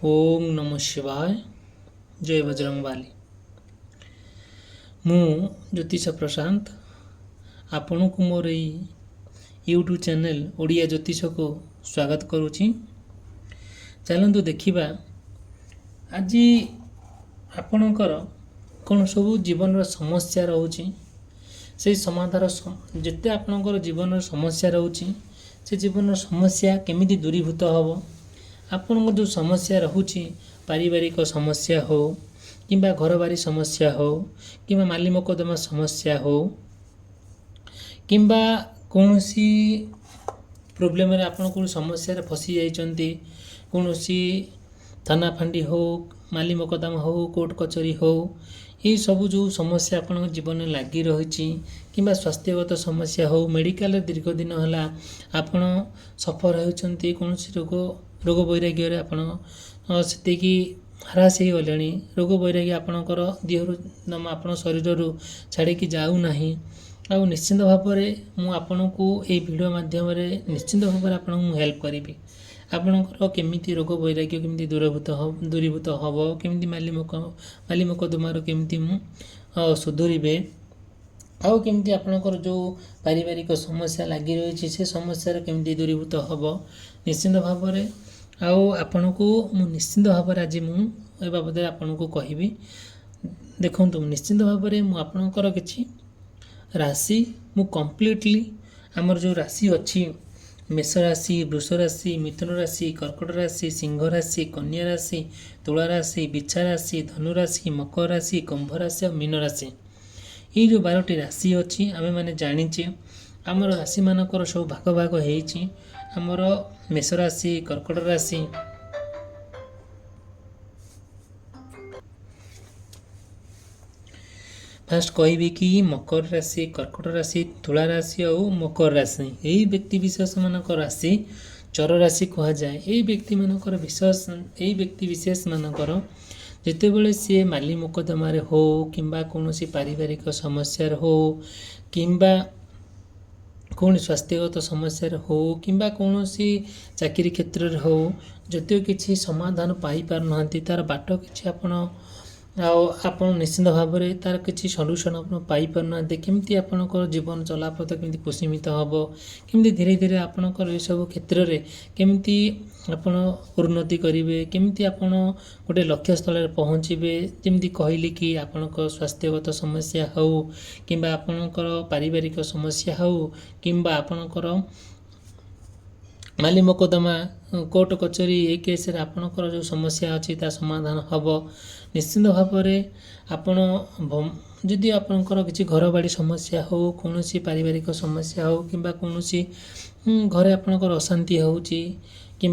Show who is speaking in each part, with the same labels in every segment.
Speaker 1: ओम नमः शिवाय। जय बजरंगबाली। मु ज्योतिष प्रशांत आपण को मोर यूट्यूब चैनल ओडिया ज्योतिष को स्वागत करुच्ची। चलतु देखा आज आपणकर कौन सब जीवन समस्या रोचे से समाधान जिते आपणकर जीवन समस्या रोचे से जीवन समस्या केमिति दूरीभूत हम आपन जो समस्या रोचे पारिवारिक समस्या हो कि घर बारी समस्या हो कि माली मकदमा समस्या हो कि कौन सी प्रोब्लेम आपन कौन समस्या फसी जाइछन्ति कौन सी थाना फांडी हो माली मकदमा हो कोर्ट कचेरी हो ये सब जो समस्या आपन जीवन में लगी रही कि स्वास्थ्यगत समस्या हो मेडिकल दीर्घ दिन है आपन सफर होती कौन रोग वैराग्य आपन से हरास हो गले रोग वैराग्य आपणकर देहरु आप शरीर छाड़ी जाऊना आ निश्चिंत भाव में आपन को ये वीडियो माध्यम निश्चिंत भाव में आपन हेल्प करी आपणकर केमिति रोग वैराग्य केमिति दूरीभूत हम केमिति माली मकदमार केमिति सुधुरीबे आउ केमिति आपणकर जो पारिवारिक समस्या लगी रही से समस्या केमिति दूरीभूत हम निश्चिंत भाव में आउ आपण को निश्चिंत भाव में आज मुझे बाबद आपन को कहबी। देखो निश्चिंत भाव में मुझे किसी राशि मु कम्प्लीटली आमर जो राशि अच्छी मेष राशि वृष राशि मिथुन राशि कर्कट राशि सिंह राशि कन्या राशि तुला राशि बिछा राशि धनु राशि मकर राशि कुंभ राशि और मीन राशि ये जो 12टी राशि अच्छी आमे माने जानिचे आमर राशि मानकर सब भाग भाग होइछि आमर मेष राशि कर्कट राशि फास्ट कहबी कि मकर राशि कर्कट राशि तुला राशि और मकर राशि यही व्यक्ति विशेष मानक राशि चर राशि कह जाए यही व्यक्ति मानकर विशेष यही व्यक्ति विशेष मानकर जितेबले सी माली मकदमार हो कि कौन पारिवारिक समस्या हो कि कौन स्वास्थ्यगत समस्या हो कि कौन चाकरी क्षेत्र हो जदिव किसी समाधान पाई पारना तार बाट कि आप निश्चिंत भाव में तार किसी सल्यूशन आप पाई पारना केमती आपणकर जीवन चलापथ केमती कुसीमित हम केमती धीरे धीरे आपणकर ये सब क्षेत्र में केमती आपण उन्नति करेंगे केमती आपण गोटे लक्ष्य स्थल पहुँचे जमी कहली कि आपणक स्वास्थ्यगत समस्या हो कि आपणकर पारिवारिक समस्या हो कि आपणकर माली मकदमा कोर्ट कचेरी ये केस आपणकर जो समस्या अच्छी ता समाधान हम निश्चिंत भाव में आपण जदि आपणकर किसी घर बाड़ी समस्या हो कौन पारिवारिक समस्या हो कि कौन घरे आपणकर अशांति होउची कि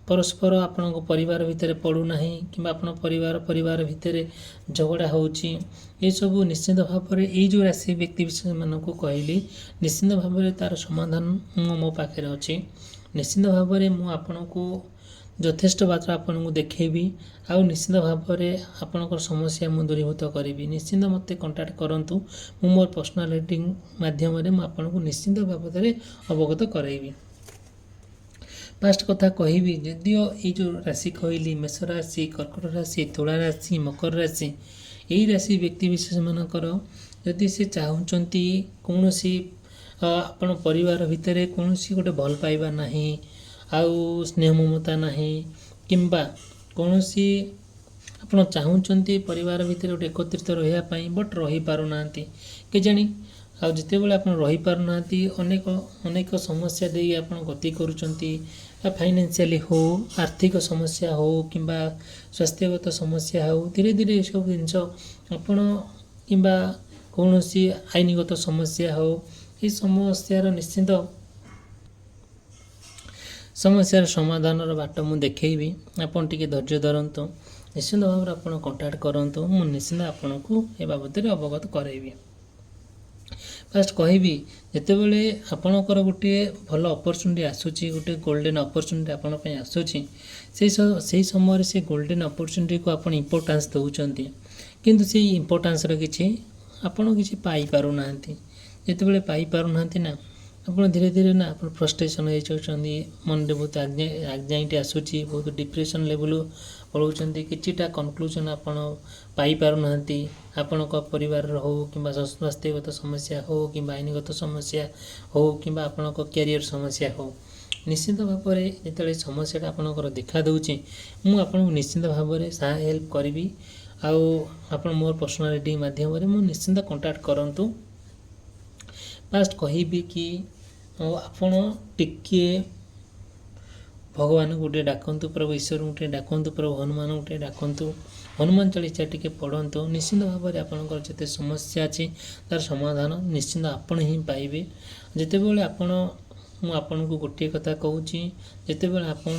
Speaker 1: परस्पर आपण परिवार भितर पड़ूना कि आप परिवार भितर झगड़ा होउची ये सब निश्चिंत भाव में ये जो राशि व्यक्ति विशेष मान को कहली निश्चिंत भाव में तार समाधान मो पाखे अच्छी निश्चिंत भाव में मुझे आपण को यथेष्ट मात्रा आपन को देखेबी आउ निश्चिंत भाव में आपणकर समस्या मुझे दूरीभूत करी निश्चिंत मत कंटाक्ट करूँ मु मोर पर्सनाल रीडिंग माध्यम आपन को निश्चिंत बाबद अवगत कराइबी। फास्ट कथा कहबी जदियो ये जो राशि कहली मेष राशि कर्कट राशि तुला राशि मकर राशि यही राशि व्यक्ति विशेष मानकर जदि से चाहूँगी कौन आपण परिवार भितर कौन गोटे भल पाइबा नहीं आउ स्नेह ममता नहीं कि कौन आप चाहूँगी परिवार भितर गोटे एकत्रित रही बट रही पारना के जानी आ जिते बड़े आप रही पारना अनेक अनेक समस्या दे आप गति करुँच फाइनेंशियली हो आर्थिक समस्या हो कि स्वास्थ्यगत समस्या हो धीरे धीरे ये सब जिनस आपण कि कौन आईनगत समस्या हो ये समस्यार निश्चित समस्यार समाधान बाट मुझे देखेबी आपन टिके धैर्य धरतु निश्चित भाव में आप कंटाक्ट करूँ मुझे निश्चित आपन को ए बाबद अवगत कराइबी। फास्ट कहबी जितेबले आपणकर गोटे भल अपरच्युनिटी आसूची गोटे गोल्डन अपरच्युनिटी आपन आसूची से समय से गोल्डन अपरच्युनिटी को आप इम्पोर्टान्स दौरान किंतु से इम्पोर्टान्स किसी आपड़ किसी पाई पारना जितेबले पाई पारना ना ଆପଣ ଧୀରେ ଧୀରେ ନା ଆପଣ ଫ୍ରଷ୍ଟ୍ରେସନ୍ ହେଇଯାଉଛନ୍ତି, ମନରେ ବହୁତ ଆଗ୍ଜାଇଟି ଆସୁଛି, ବହୁତ ଡିପ୍ରେସନ୍ ଲେଭେଲ୍ ପଳାଉଛନ୍ତି, କିଛିଟା କନକ୍ଲୁଜନ୍ ଆପଣ ପାଇପାରୁନାହାନ୍ତି। ଆପଣଙ୍କ ପରିବାରର ହେଉ କିମ୍ବା ସ୍ୱାସ୍ଥ୍ୟଗତ ସମସ୍ୟା ହେଉ କିମ୍ବା ଆଇନଗତ ସମସ୍ୟା ହେଉ କିମ୍ବା ଆପଣଙ୍କ କ୍ୟାରିୟର ସମସ୍ୟା ହେଉ, ନିଶ୍ଚିନ୍ତ ଭାବରେ ଯେତେବେଳେ ସମସ୍ୟାଟା ଆପଣଙ୍କର ଦେଖା ଦେଉଛି, ମୁଁ ଆପଣଙ୍କୁ ନିଶ୍ଚିନ୍ତ ଭାବରେ ହେଲ୍ପ କରିବି। ଆଉ ଆପଣ ମୋର ପର୍ସନାଲ ରିଡ଼ିଂ ମାଧ୍ୟମରେ ମୁଁ ନିଶ୍ଚିନ୍ତ କଣ୍ଟାକ୍ଟ କରନ୍ତୁ। ଫାଷ୍ଟ କହିବି କି ଆପଣ ଟିକିଏ ଭଗବାନଙ୍କୁ ଟିକେ ଡାକନ୍ତୁ, ପ୍ରଭୁ ଈଶ୍ୱରଙ୍କୁ ଟିକେ ଡାକନ୍ତୁ, ପ୍ରଭୁ ହନୁମାନଙ୍କୁ ଟିକେ ଡାକନ୍ତୁ, ହନୁମାନ ଚାଳିଶା ଟିକେ ପଢ଼ନ୍ତୁ। ନିଶ୍ଚିନ୍ତ ଭାବରେ ଆପଣଙ୍କର ଯେତେ ସମସ୍ୟା ଅଛି ତାର ସମାଧାନ ନିଶ୍ଚିନ୍ତ ଆପଣ ହିଁ ପାଇବେ। ଯେତେବେଳେ ମୁଁ ଆପଣଙ୍କୁ ଗୋଟିଏ କଥା କହୁଛି, ଯେତେବେଳେ ଆପଣ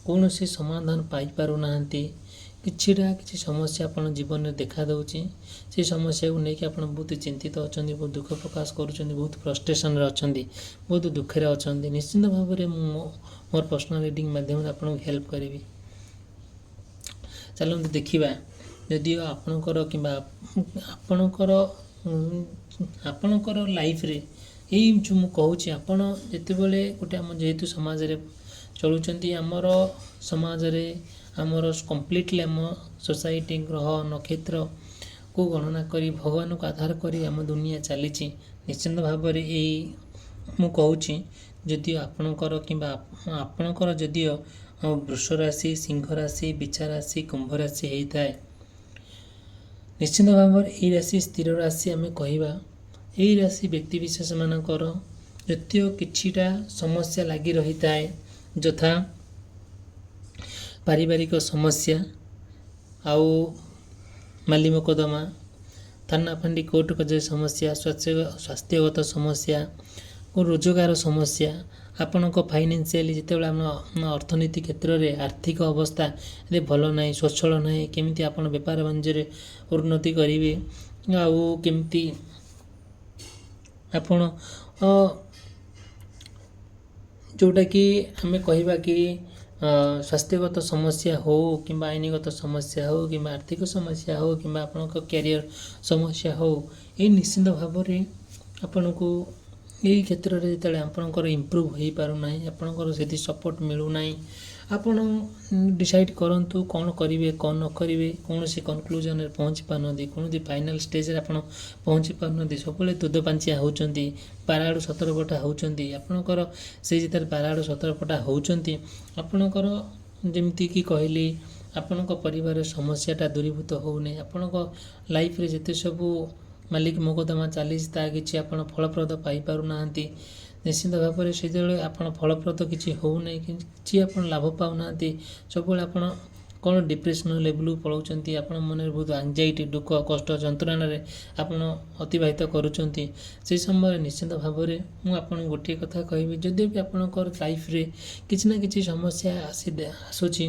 Speaker 1: କୌଣସି ସମାଧାନ ପାଇପାରୁନାହାନ୍ତି, କିଛି ସମସ୍ୟା ଆପଣ ଜୀବନରେ ଦେଖାଦେଉଛି, ସେ ସମସ୍ୟାକୁ ନେଇକି ଆପଣ ବହୁତ ଚିନ୍ତିତ ଅଛନ୍ତି, ବହୁତ ଦୁଃଖ ପ୍ରକାଶ କରୁଛନ୍ତି, ବହୁତ ଫ୍ରଷ୍ଟ୍ରେସନ୍ରେ ଅଛନ୍ତି, ବହୁତ ଦୁଃଖରେ ଅଛନ୍ତି, ନିଶ୍ଚିନ୍ତ ଭାବରେ ମୁଁ ମୋର ପର୍ସନାଲ ରିଡ଼ିଂ ମାଧ୍ୟମରେ ଆପଣଙ୍କୁ ହେଲ୍ପ କରିବି। ଚାଲନ୍ତୁ ଦେଖିବା, ଯଦିଓ ଆପଣଙ୍କର କିମ୍ବା ଆପଣଙ୍କର ଲାଇଫରେ ଏଇ ଯେଉଁ ମୁଁ କହୁଛି, ଆପଣ ଯେତେବେଳେ ଗୋଟେ ଯେହେତୁ ସମାଜରେ ଚଳୁଛନ୍ତି, ଆମର ସମାଜରେ ଆମର କମ୍ପ୍ଲିଟଲି ଆମ ସୋସାଇଟି, ଗ୍ରହ ନକ୍ଷତ୍ରକୁ ଗଣନା କରି ଭଗବାନଙ୍କୁ ଆଧାର କରି ଆମ ଦୁନିଆ ଚାଲିଛି। ନିଶ୍ଚିନ୍ତ ଭାବରେ ମୁଁ କହୁଛି, ଯଦିଓ ଆପଣଙ୍କର ଯଦିଓ ବୃଷ ରାଶି, ସିଂହ ରାଶି, ବିଛା ରାଶି, କୁମ୍ଭ ରାଶି ହେଇଥାଏ, ନିଶ୍ଚିନ୍ତ ଭାବରେ ଏଇ ରାଶି ସ୍ଥିର ରାଶି ଆମେ କହିବା। ଏଇ ରାଶି ବ୍ୟକ୍ତିବିଶେଷମାନଙ୍କର ଯଦିଓ କିଛିଟା ସମସ୍ୟା ଲାଗି ରହିଥାଏ, ଯଥା ପାରିବାରିକ ସମସ୍ୟା, ଆଉ ମାଲି ମକଦ୍ଦମା, ଥାନା ଫାଣ୍ଡି କୋର୍ଟ କଚେରୀ ସମସ୍ୟା, ସ୍ୱାସ୍ଥ୍ୟଗତ ସମସ୍ୟା ଓ ରୋଜଗାର ସମସ୍ୟା, ଆପଣଙ୍କ ଫାଇନାନ୍ସିଆଲି ଯେତେବେଳେ ଆମ ଅର୍ଥନୀତି କ୍ଷେତ୍ରରେ ଆର୍ଥିକ ଅବସ୍ଥା ଯଦି ଭଲ ନାହିଁ, ସ୍ୱଚ୍ଛଳ ନାହିଁ, କେମିତି ଆପଣ ବେପାର ବାଣିଜ୍ୟରେ ଉନ୍ନତି କରିବେ, ଆଉ କେମିତି ଆପଣ ଯେଉଁଟାକି ଆମେ କହିବା କି ସ୍ୱାସ୍ଥ୍ୟଗତ ସମସ୍ୟା ହେଉ କିମ୍ବା ଆଇନଗତ ସମସ୍ୟା ହେଉ କିମ୍ବା ଆର୍ଥିକ ସମସ୍ୟା ହେଉ କିମ୍ବା ଆପଣଙ୍କ କ୍ୟାରିୟର ସମସ୍ୟା ହେଉ, ଏଇ ନିଶ୍ଚିନ୍ତ ଭାବରେ ଆପଣଙ୍କୁ ଏଇ କ୍ଷେତ୍ରରେ ଯେତେବେଳେ ଆପଣଙ୍କର ଇମ୍ପ୍ରୁଭ୍ ହୋଇପାରୁନାହିଁ, ଆପଣଙ୍କର ସେଠି ସପୋର୍ଟ ମିଳୁନାହିଁ, ଆପଣ ଡିସାଇଡ଼୍ କରନ୍ତୁ କ'ଣ କରିବେ କ'ଣ ନ କରିବେ। କୌଣସି କନକ୍ଲୁଜନରେ ପହଞ୍ଚି ପାରୁନାହାନ୍ତି, କୌଣସି ଫାଇନାଲ୍ ଷ୍ଟେଜ୍ରେ ଆପଣ ପହଞ୍ଚି ପାରୁନାହାନ୍ତି, ସବୁବେଳେ ଦୁଧ ପାଞ୍ଚିଆ ହେଉଛନ୍ତି, ପାରାଆଡ଼ୁ ସତର୍କଟା ହେଉଛନ୍ତି। ଆପଣଙ୍କର ସେଇ ଯେତେବେଳେ ପାରାଆଡ଼ୁ ସତର୍କଟା ହେଉଛନ୍ତି, ଆପଣଙ୍କର ଯେମିତିକି କହିଲି, ଆପଣଙ୍କ ପରିବାରର ସମସ୍ୟାଟା ଦୂରୀଭୂତ ହେଉନାହିଁ, ଆପଣଙ୍କ ଲାଇଫରେ ଯେତେ ସବୁ ମାଲିକ ମକଦ୍ଦମା ଚାଲିଛି ତାହା କିଛି ଆପଣ ଫଳପ୍ରଦ ପାଇପାରୁନାହାନ୍ତି। ନିଶ୍ଚିନ୍ତ ଭାବରେ ସେତେବେଳେ ଆପଣ ଫଳପ୍ରଦ କିଛି ହେଉନାହିଁ, କିଛି ଆପଣ ଲାଭ ପାଉନାହାନ୍ତି, ସବୁବେଳେ ଆପଣ କ'ଣ ଡିପ୍ରେସନ୍ ଲେଭେଲକୁ ପଳାଉଛନ୍ତି, ଆପଣ ମନରେ ବହୁତ ଆଙ୍ଜାଇଟି, ଦୁଃଖ, କଷ୍ଟ, ଯନ୍ତ୍ରଣାରେ ଆପଣ ଅତିବାହିତ କରୁଛନ୍ତି। ସେହି ସମୟରେ ନିଶ୍ଚିନ୍ତ ଭାବରେ ମୁଁ ଆପଣଙ୍କୁ ଗୋଟିଏ କଥା କହିବି, ଯଦି ବି ଆପଣଙ୍କର ଲାଇଫରେ କିଛି ନା କିଛି ସମସ୍ୟା ଆସୁଛି,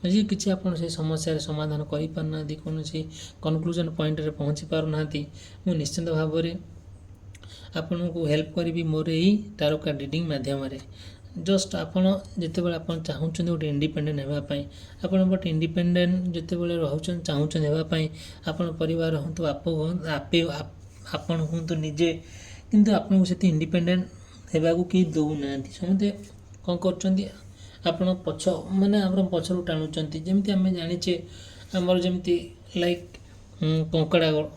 Speaker 1: ଯଦି କିଛି ଆପଣ ସେ ସମସ୍ୟାର ସମାଧାନ କରିପାରୁନାହାନ୍ତି, କୌଣସି କନକ୍ଲୁଜନ୍ ପଏଣ୍ଟରେ ପହଞ୍ଚି ପାରୁନାହାନ୍ତି, ମୁଁ ନିଶ୍ଚିନ୍ତ ଭାବରେ ଆପଣଙ୍କୁ ହେଲ୍ପ କରିବି ମୋର ଏଇ ଟାରୋ କାର୍ଡ଼ ରିଡ଼ିଂ ମାଧ୍ୟମରେ। ଜଷ୍ଟ ଆପଣ ଯେତେବେଳେ ଆପଣ ଚାହୁଁଛନ୍ତି ଗୋଟେ ଇଣ୍ଡିପେଣ୍ଡେଣ୍ଟ ହେବା ପାଇଁ, ଆପଣ ଗୋଟେ ଇଣ୍ଡିପେଣ୍ଡେଣ୍ଟ ଯେତେବେଳେ ଚାହୁଁଛନ୍ତି ହେବା ପାଇଁ, ଆପଣ ପରିବାର ହୁଅନ୍ତୁ, ଆପଣ ହୁଅନ୍ତୁ ନିଜେ, କିନ୍ତୁ ଆପଣଙ୍କୁ ସେଠି ଇଣ୍ଡିପେଣ୍ଡେଣ୍ଟ ହେବାକୁ କେହି ଦେଉନାହାନ୍ତି। ସମସ୍ତେ କ'ଣ କରୁଛନ୍ତି, ଆପଣ ଆମର ପଛରୁ ଟାଣୁଛନ୍ତି। ଯେମିତି ଆମେ ଜାଣିଛେ, ଆମର ଯେମିତି ଲାଇକ୍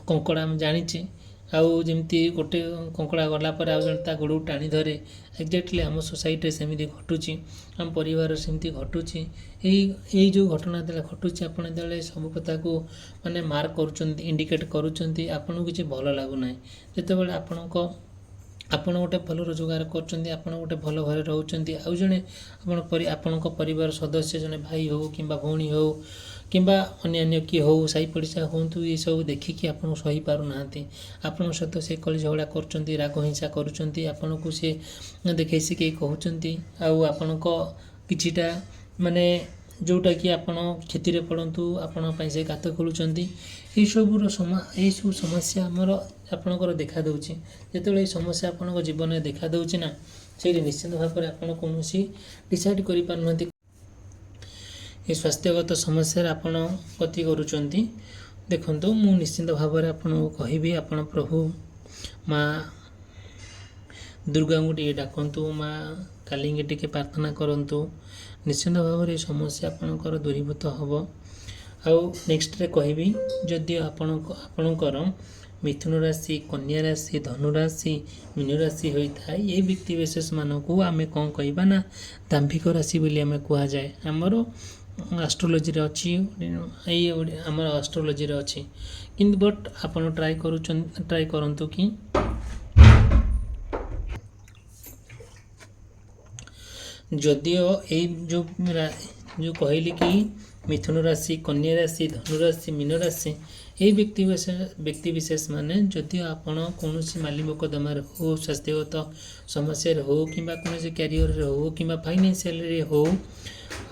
Speaker 1: କଙ୍କଡ଼ା ଆମେ ଜାଣିଛେ, ଆଉ ଯେମିତି ଗୋଟେ କଙ୍କଡ଼ା ଗଲା ପରେ ଆଉ ଜଣେ ତା ଗୋଡ଼କୁ ଟାଣି ଧରେ, ଏକ୍ଜାକ୍ଟଲି ଆମ ସୋସାଇଟିରେ ସେମିତି ଘଟୁଛି, ଆମ ପରିବାରରେ ସେମିତି ଘଟୁଛି। ଏଇ ଯେଉଁ ଘଟଣା ଯେତେବେଳେ ଘଟୁଛି, ଆପଣ ଯେତେବେଳେ ସବୁ କଥାକୁ ମାର୍କ କରୁଛନ୍ତି, ଇଣ୍ଡିକେଟ୍ କରୁଛନ୍ତି, ଆପଣଙ୍କୁ କିଛି ଭଲ ଲାଗୁନାହିଁ। ଯେତେବେଳେ ଆପଣ ଗୋଟେ ଭଲ ରୋଜଗାର କରୁଛନ୍ତି, ଆପଣ ଗୋଟେ ଭଲ ଘରେ ରହୁଛନ୍ତି, ଆଉ ଜଣେ ଆପଣଙ୍କ ପରିବାର ସଦସ୍ୟ, ଜଣେ ଭାଇ ହେଉ କିମ୍ବା ଭଉଣୀ ହେଉ କିମ୍ବା ଅନ୍ୟାନ୍ୟ କିଏ ହେଉ, ସାହି ପଡ଼ିଶା ହୁଅନ୍ତୁ, ଏସବୁ ଦେଖିକି ଆପଣ ସହିପାରୁନାହାନ୍ତି, ଆପଣଙ୍କ ସହିତ ସେ କଳି ଝଗଡ଼ା କରୁଛନ୍ତି, ରାଗ ହିଂସା କରୁଛନ୍ତି, ଆପଣଙ୍କୁ ସେ ଦେଖେଇ ଶିଖେଇ କହୁଛନ୍ତି, ଆଉ ଆପଣଙ୍କ କିଛିଟା ଯେଉଁଟାକି ଆପଣ କ୍ଷତିରେ ପଡ଼ନ୍ତୁ, ଆପଣଙ୍କ ପାଇଁ ସେ ଗାତ ଖୋଳୁଛନ୍ତି। ଏଇସବୁ ସମସ୍ୟା ଆପଣଙ୍କର ଦେଖାଦେଉଛି। ଯେତେବେଳେ ଏଇ ସମସ୍ୟା ଆପଣଙ୍କ ଜୀବନରେ ଦେଖାଦେଉଛି ନା, ସେଇଠି ନିଶ୍ଚିନ୍ତ ଭାବରେ ଆପଣ କୌଣସି ଡିସାଇଡ଼୍ କରିପାରୁନାହାନ୍ତି। ଏ ସ୍ୱାସ୍ଥ୍ୟଗତ ସମସ୍ୟାରେ ଆପଣ ଗତି କରୁଛନ୍ତି। ଦେଖନ୍ତୁ, ମୁଁ ନିଶ୍ଚିନ୍ତ ଭାବରେ ଆପଣଙ୍କୁ କହିବି, ଆପଣ ପ୍ରଭୁ ମା ଦୁର୍ଗାଙ୍କୁ ଟିକେ ଡାକନ୍ତୁ, ମା କାଳୀଙ୍କୁ ଟିକେ ପ୍ରାର୍ଥନା କରନ୍ତୁ, ନିଶ୍ଚିନ୍ତ ଭାବରେ ଏ ସମସ୍ୟା ଆପଣଙ୍କର ଦୂରୀଭୂତ ହେବ। ଆଉ ନେକ୍ସଟରେ କହିବି, ଯଦି ଆପଣଙ୍କର ମିଥୁନ ରାଶି, କନ୍ୟା ରାଶି, ଧନୁ ରାଶି, ମୀନ ରାଶି ହୋଇଥାଏ, ଏ ବ୍ୟକ୍ତି ବିଶେଷମାନଙ୍କୁ ଆମେ କ'ଣ କହିବା ନା ଦାମ୍ଭିକ ରାଶି ବୋଲି ଆମେ କୁହାଯାଏ। ଆମର ଆଷ୍ଟ୍ରୋଲୋଜିରେ ଅଛି, ଆମର ଆଷ୍ଟ୍ରୋଲୋଜିରେ ଅଛି। କିନ୍ତୁ ବଟ୍ ଆପଣ ଟ୍ରାଏ କରନ୍ତୁ କି ଯଦିଓ ଏଇ ଯେଉଁ କହିଲି କି ମିଥୁନ ରାଶି, କନ୍ୟା ରାଶି, ଧନୁ ରାଶି, ମୀନ ରାଶି, ଏହି ବ୍ୟକ୍ତି ବିଶେଷ ମାନେ ଯଦିଓ ଆପଣ କୌଣସି ମାଲି ମୋକଦ୍ଦମାରେ ହେଉ, ସ୍ୱାସ୍ଥ୍ୟଗତ ସମସ୍ୟାରେ ହେଉ, କିମ୍ବା କୌଣସି କ୍ୟାରିୟରରେ ହେଉ, କିମ୍ବା ଫାଇନାନ୍ସିଆଲରେ ହେଉ,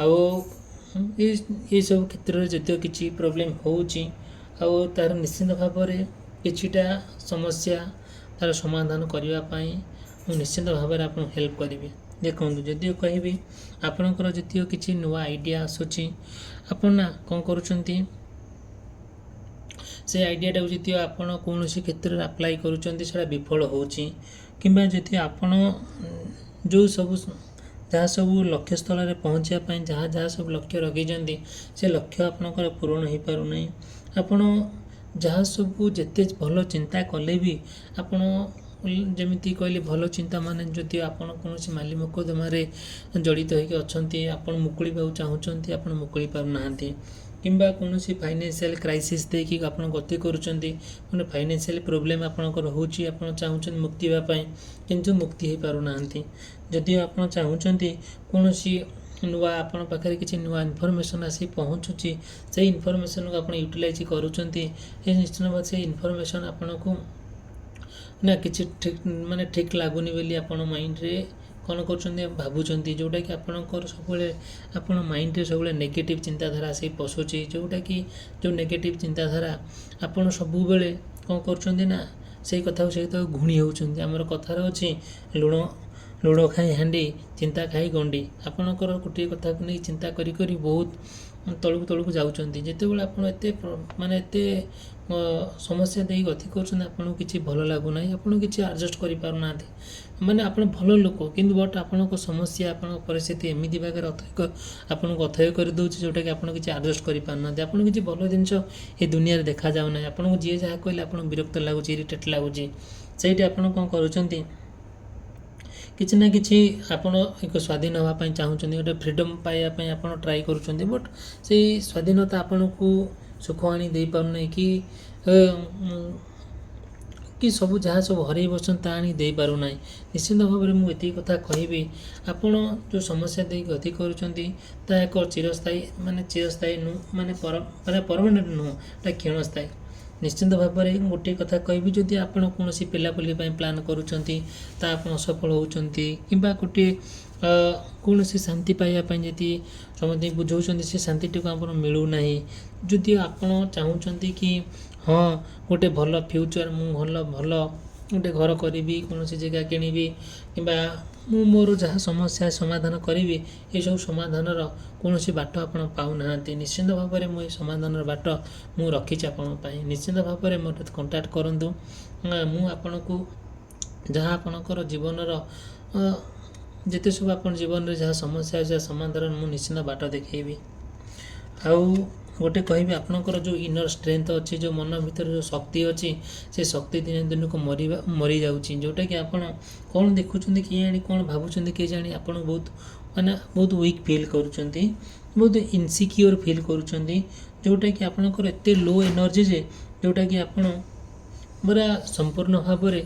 Speaker 1: ଆଉ ଏସବୁ କ୍ଷେତ୍ରରେ ଯଦିଓ କିଛି ପ୍ରୋବ୍ଲେମ୍ ହେଉଛି, ଆଉ ତା'ର ନିଶ୍ଚିନ୍ତ ଭାବରେ କିଛିଟା ସମସ୍ୟା ତା'ର ସମାଧାନ କରିବା ପାଇଁ ମୁଁ ନିଶ୍ଚିନ୍ତ ଭାବରେ ଆପଣଙ୍କୁ ହେଲ୍ପ କରିବି। ଦେଖନ୍ତୁ, ଯଦିଓ କହିବି ଆପଣଙ୍କର ଯଦିଓ କିଛି ନୂଆ ଆଇଡ଼ିଆ ଆସୁଛି, ଆପଣ ନା କ'ଣ କରୁଛନ୍ତି, ସେ ଆଇଡ଼ିଆଟାକୁ ଯଦିଓ ଆପଣ କୌଣସି କ୍ଷେତ୍ରରେ ଆପ୍ଲାଏ କରୁଛନ୍ତି, ସେଇଟା ବିଫଳ ହେଉଛି, କିମ୍ବା ଯଦି ଆପଣ ଯାହା ସବୁ ଲକ୍ଷ୍ୟସ୍ଥଳରେ ପହଞ୍ଚିବା ପାଇଁ ଯାହା ସବୁ ଲକ୍ଷ୍ୟ ରଖିଛନ୍ତି, ସେ ଲକ୍ଷ୍ୟ ଆପଣଙ୍କର ପୂରଣ ହୋଇପାରୁନାହିଁ। ଆପଣ ଯାହା ସବୁ ଯେତେ ଭଲ ଚିନ୍ତା କଲେ ବି ଆପଣ ଯେମିତି କହିଲେ ଭଲ ଚିନ୍ତା ମାନେ ଯଦି ଆପଣ କୌଣସି ମାଲି ମୋକଦ୍ଦମାରେ ଜଡ଼ିତ ହୋଇକି ଅଛନ୍ତି, ଆପଣ ମୁକୁଳିବାକୁ ଚାହୁଁଛନ୍ତି, ଆପଣ ମୁକୁଳି ପାରୁନାହାନ୍ତି, କିମ୍ବା କୌଣସି ଫାଇନାନ୍ସିଆଲ କ୍ରାଇସିସ୍ ଦେଇକି ଆପଣ ଗତି କରୁଛନ୍ତି, ମାନେ ଫାଇନାନ୍ସିଆଲ ପ୍ରୋବ୍ଲେମ୍ ଆପଣଙ୍କର ହେଉଛି, ଆପଣ ଚାହୁଁଛନ୍ତି ମୁକ୍ତି ହେବା ପାଇଁ, କିନ୍ତୁ ମୁକ୍ତି ହୋଇପାରୁନାହାନ୍ତି। ଯଦି ଆପଣ ଚାହୁଁଛନ୍ତି କୌଣସି ନୂଆ ଆପଣ ପାଖରେ କିଛି ନୂଆ ଇନଫର୍ମେସନ୍ ଆସି ପହଞ୍ଚୁଛି, ସେଇ ଇନଫର୍ମେସନ୍କୁ ଆପଣ ୟୁଟିଲାଇଜ୍ କରୁଛନ୍ତି, ନିଶ୍ଚିତ ଭାବରେ ସେଇ ଇନଫର୍ମେସନ୍ ଆପଣଙ୍କୁ ନା କିଛି ଠିକ୍ ଲାଗୁନି ବୋଲି ଆପଣ ମାଇଣ୍ଡରେ କ'ଣ କରୁଛନ୍ତି, ଭାବୁଛନ୍ତି, ଯେଉଁଟାକି ଆପଣଙ୍କର ସବୁବେଳେ ଆପଣ ମାଇଣ୍ଡରେ ସବୁବେଳେ ନେଗେଟିଭ୍ ଚିନ୍ତାଧାରା ଆସି ପଶୁଛି, ଯେଉଁ ନେଗେଟିଭ୍ ଚିନ୍ତାଧାରା ଆପଣ ସବୁବେଳେ କ'ଣ କରୁଛନ୍ତି ନା ସେଇ କଥାକୁ ଘୁଣି ହେଉଛନ୍ତି। ଆମର କଥାରେ ଅଛି, ଲୁଣ ଖାଇ ହାଣ୍ଡି, ଚିନ୍ତା ଖାଇ ଗଣ୍ଡି। ଆପଣଙ୍କର ଗୋଟିଏ କଥାକୁ ନେଇ ଚିନ୍ତା କରି ବହୁତ ତଳକୁ ଯାଉଛନ୍ତି। ଯେତେବେଳେ ଆପଣ ଏତେ ସମସ୍ୟା ଦେଇ ଗତି କରୁଛନ୍ତି, ଆପଣଙ୍କୁ କିଛି ଭଲ ଲାଗୁନାହିଁ, ଆପଣ କିଛି ଆଡ଼ଜଷ୍ଟ କରିପାରୁନାହାନ୍ତି। ମାନେ ଆପଣ ଭଲ ଲୋକ, କିନ୍ତୁ ବଟ୍ ଆପଣଙ୍କ ସମସ୍ୟା, ଆପଣଙ୍କ ପରିସ୍ଥିତି ଏମିତି ଭାବରେ ଆପଣଙ୍କୁ ଅଥୟ କରିଦେଉଛି, ଯେଉଁଟାକି ଆପଣ କିଛି ଆଡ଼ଜଷ୍ଟ କରିପାରୁନାହାନ୍ତି। ଆପଣଙ୍କୁ କିଛି ଭଲ ଜିନିଷ ଏ ଦୁନିଆରେ ଦେଖାଯାଉନାହିଁ। ଆପଣଙ୍କୁ ଯିଏ ଯାହା କହିଲେ ଆପଣଙ୍କୁ ବିରକ୍ତ ଲାଗୁଛି, ଇରିଟେଟ୍ ଲାଗୁଛି। ସେଇଠି ଆପଣ କ'ଣ କରୁଛନ୍ତି, କିଛି ନା କିଛି ଆପଣ ଏକ ସ୍ୱାଧୀନ ହେବା ପାଇଁ ଚାହୁଁଛନ୍ତି, ଗୋଟେ ଫ୍ରିଡ଼ମ୍ ପାଇବା ପାଇଁ ଆପଣ ଟ୍ରାଏ କରୁଛନ୍ତି, ବଟ୍ ସେଇ ସ୍ୱାଧୀନତା ଆପଣଙ୍କୁ ସୁଖ ଆଣି ଦେଇପାରୁନାହିଁ, କି ଯାହା ସବୁ ହରେଇ ବସନ୍ତି ତାହା ଆଣି ଦେଇପାରୁନାହିଁ। ନିଶ୍ଚିନ୍ତ ଭାବରେ ମୁଁ ଏତିକି କଥା କହିବି, ଆପଣ ଯେଉଁ ସମସ୍ୟା ଦେଇ ଗତି କରୁଛନ୍ତି, ତାହା ଏକ ଚିରସ୍ଥାୟୀ ନୁହଁ, ପରମାନେଣ୍ଟ ନୁହଁ, ଏଟା କ୍ଷଣସ୍ଥାୟୀ। ନିଶ୍ଚିନ୍ତ ଭାବରେ ଗୋଟିଏ କଥା କହିବି, ଯଦି ଆପଣ କୌଣସି ପିଲାପିଲି ପାଇଁ ପ୍ଲାନ୍ କରୁଛନ୍ତି, ତା ଆପଣ ଅସଫଳ ହେଉଛନ୍ତି, କିମ୍ବା କୌଣସି ଶାନ୍ତି ପାଇବା ପାଇଁ ଯଦି ସମସ୍ତେ ବୁଝାଉଛନ୍ତି, ସେ ଶାନ୍ତିଟିକୁ ଆପଣ ମିଳୁନାହିଁ, ଯଦି ଆପଣ ଚାହୁଁଛନ୍ତି କି ହଁ ଗୋଟେ ଭଲ ଫ୍ୟୁଚର୍, ମୁଁ ଭଲ ଗୋଟେ ଘର କରିବି, କୌଣସି ଜାଗା କିଣିବି, କିମ୍ବା ମୁଁ ମୋର ଯାହା ସମସ୍ୟା ସମାଧାନ କରିବି, ଏସବୁ ସମାଧାନର କୌଣସି ବାଟ ଆପଣ ପାଉନାହାନ୍ତି, ନିଶ୍ଚିନ୍ତ ଭାବରେ ମୁଁ ଏ ସମାଧାନର ବାଟ ମୁଁ ରଖିଛି ଆପଣଙ୍କ ପାଇଁ। ନିଶ୍ଚିନ୍ତ ଭାବରେ ମୋତେ କଣ୍ଟାକ୍ଟ କରନ୍ତୁ। ମୁଁ ଆପଣଙ୍କୁ ଯାହା ଆପଣଙ୍କର ଜୀବନର ଯେତେ ସବୁ ଆପଣ ଜୀବନରେ ଯାହା ସମସ୍ୟା ଅଛି, ଯାହା ସମାଧାନ ମୁଁ ନିଶ୍ଚିନ୍ତ ବାଟ ଦେଖେଇବି। ଆଉ ଗୋଟେ କହିବି, ଆପଣଙ୍କର ଯେଉଁ ଇନର୍ ଷ୍ଟ୍ରେନ୍ଥ ଅଛି, ଯେଉଁ ମନ ଭିତରେ ଯେଉଁ ଶକ୍ତି ଅଛି, ସେ ଶକ୍ତି ଦିନେ ଦିନକୁ ମରିଯାଉଛି, ଯେଉଁଟାକି ଆପଣ କ'ଣ ଦେଖୁଛନ୍ତି କେଜାଣି, କ'ଣ ଭାବୁଛନ୍ତି କେଜାଣି, ଆପଣ ବହୁତ ୱିକ୍ ଫିଲ୍ କରୁଛନ୍ତି, ବହୁତ ଇନସିକ୍ୟୁର୍ ଫିଲ୍ କରୁଛନ୍ତି, ଯେଉଁଟାକି ଆପଣଙ୍କର ଏତେ ଲୋ ଏନର୍ଜି ଯେ ଯେଉଁଟାକି ଆପଣ ପୁରା ସମ୍ପୂର୍ଣ୍ଣ ଭାବରେ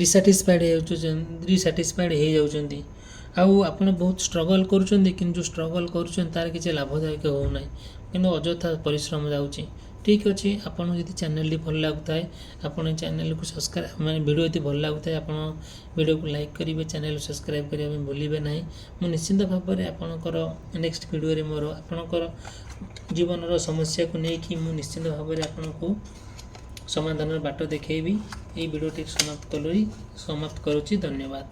Speaker 1: ଡିସାଟିସ୍ଫାଏଡ଼୍ ହେଇଯାଉଛନ୍ତି। ଆଉ ଆପଣ ବହୁତ ଷ୍ଟ୍ରଗଲ୍ କରୁଛନ୍ତି, କିନ୍ତୁ ଯେଉଁ ଷ୍ଟ୍ରଗଲ୍ କରୁଛନ୍ତି ତାର କିଛି ଲାଭଦାୟକ ହେଉନାହିଁ, କିନ୍ତୁ ଅଯଥା ପରିଶ୍ରମ ଯାଉଛି। ଠିକ୍ ଅଛି, ଆପଣଙ୍କୁ ଯଦି ଚ୍ୟାନେଲ୍ଟି ଭଲ ଲାଗୁଥାଏ, ଆପଣ ଏ ଚ୍ୟାନେଲ୍କୁ ଭିଡ଼ିଓ ଯଦି ଭଲ ଲାଗୁଥାଏ, ଆପଣ ଭିଡ଼ିଓକୁ ଲାଇକ୍ କରିବେ, ଚ୍ୟାନେଲ୍କୁ ସବସ୍କ୍ରାଇବ୍ କରିବା ପାଇଁ ଭୁଲିବେ ନାହିଁ। ମୁଁ ନିଶ୍ଚିନ୍ତ ଭାବରେ ଆପଣଙ୍କର ନେକ୍ସଟ ଭିଡ଼ିଓରେ ଆପଣଙ୍କର ଜୀବନର ସମସ୍ୟାକୁ ନେଇକି ମୁଁ ନିଶ୍ଚିନ୍ତ ଭାବରେ ଆପଣଙ୍କୁ ସମାଧାନର ବାଟ ଦେଖେଇବି। ଏହି ଭିଡ଼ିଓଟି ସମାପ୍ତ କରୁଛି। ଧନ୍ୟବାଦ।